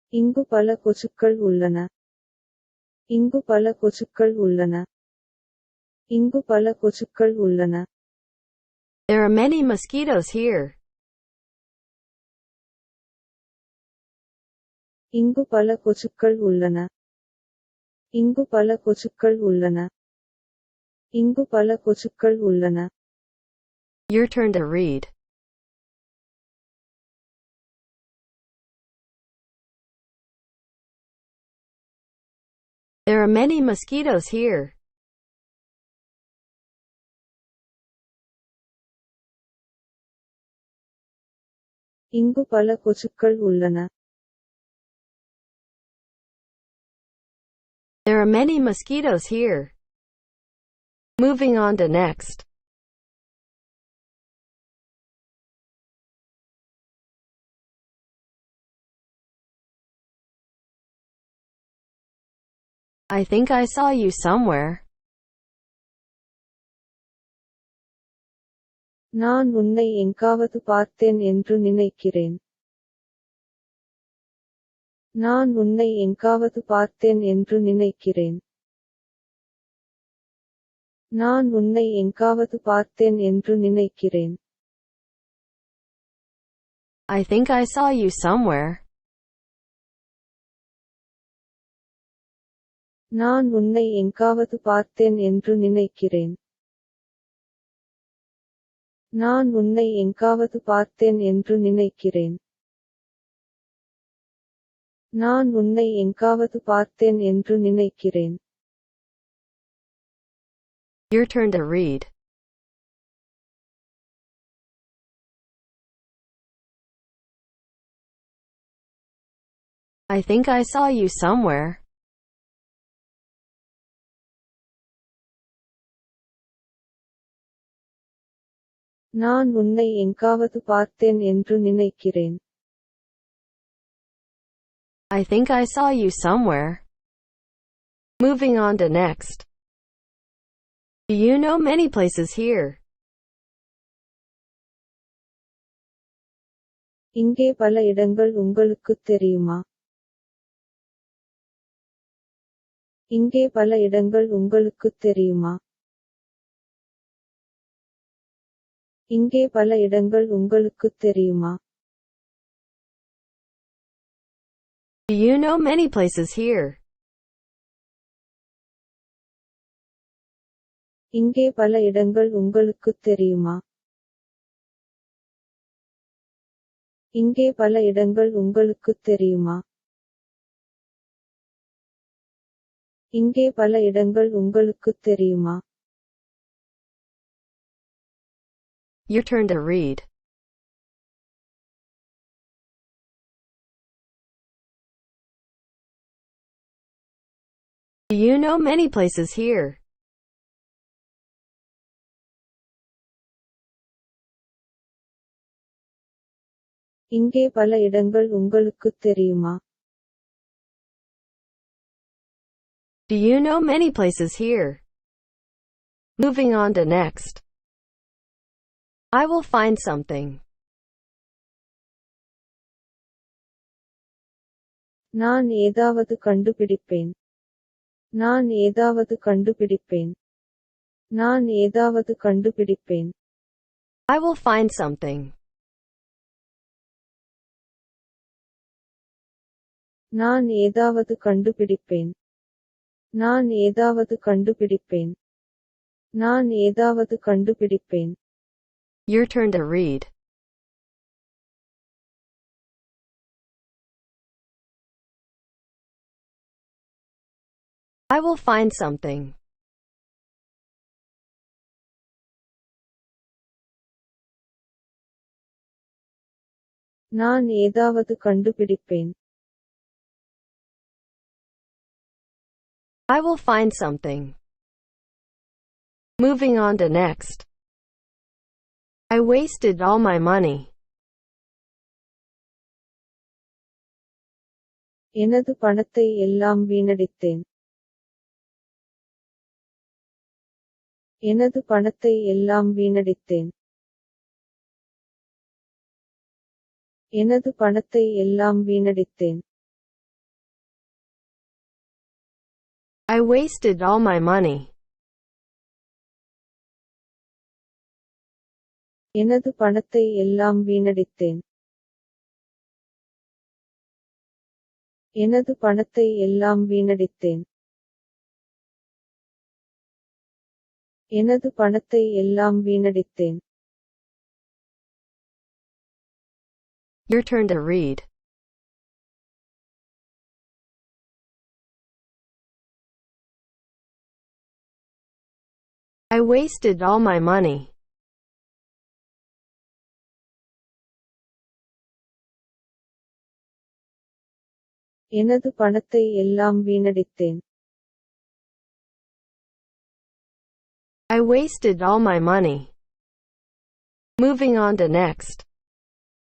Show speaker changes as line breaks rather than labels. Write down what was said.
இங்கு பல கொசுக்கள் உள்ளன. இங்கு பல கொசுக்கள் உள்ளன. இங்கு பல கொசுக்கள் உள்ளன.
There are many mosquitoes here.
இங்கு பல கொசுக்கள் உள்ளன. இங்கு பல கொசுக்கள் உள்ளன. இங்கு பல கொசுக்கள் உள்ளன.
Your turn to read. There are many mosquitoes here.
இங்கு பல கொசுக்கள் உள்ளன.
There are many mosquitoes here. Moving on to next. I think I saw you somewhere.
நான் உன்னை எங்காவது பார்த்தேன் என்று நினைக்கிறேன். நான் உன்னை எங்காவது பார்த்தேன் என்று நினைக்கிறேன். நான் உன்னை எங்காவது பார்த்தேன் என்று நினைக்கிறேன்.
I think I saw you somewhere.
நான் உன்னை எங்காவது பார்த்தேன் என்று நினைக்கிறேன். நான் உன்னை எங்காவது பார்த்தேன் என்று நினைக்கிறேன். நான் உன்னை எங்காவது பார்த்தேன் என்று நினைக்கிறேன்.
Your turn to read. I think I saw you somewhere.
நான் உன்னை எங்காவது பார்த்தேன் என்று நினைக்கிறேன்.
I think I saw you somewhere. Moving on to next. Do you know many places here?
இங்கே பல இடங்கள் உங்களுக்குத் தெரியுமா? இங்கே பல இடங்கள் உங்களுக்குத் தெரியுமா? இங்கே பல இடங்கள் உங்களுக்குத் தெரியுமா?
Do you know many places here?
இங்கே பல இடங்கள் உங்களுக்குத் தெரியுமா? இங்கே பல இடங்கள் உங்களுக்குத் தெரியுமா? இங்கே பல இடங்கள் உங்களுக்குத் தெரியுமா?
Your turn to read. Do you know many places here?
இங்கே பல இடங்கள் உங்களுக்குத் தெரியுமா?
Do you know many places here? Moving on to next. I will find something.
நான் ஏதாவது கண்டுபிடிப்பேன். நான் ஏதாவது கண்டுபிடிப்பேன். நான் ஏதாவது கண்டுபிடிப்பேன்.
I will find something.
நான் ஏதாவது கண்டுபிடிப்பேன். நான் ஏதாவது கண்டுபிடிப்பேன். நான் ஏதாவது கண்டுபிடிப்பேன்.
Your turn to read. I will find something.
நான் ஏதாவது கண்டுபிடிப்பேன்.
I will find something. Moving on to next. I wasted all my money.
எனது பணத்தை எல்லாம் வீணடித்தேன். எனது பணத்தை எல்லாம் வீணடித்தேன். எனது பணத்தை எல்லாம் வீணடித்தேன்.
I wasted all my money.
எனது பணத்தை எல்லாம் வீணடித்தேன். எனது பணத்தை எல்லாம் வீணடித்தேன். எனது பணத்தை எல்லாம் வீணடித்தேன்.
Your turn to read. I wasted all my money.
எனது பணத்தை எல்லாம் வீணடித்தேன்.
I wasted all my money. Moving on to next.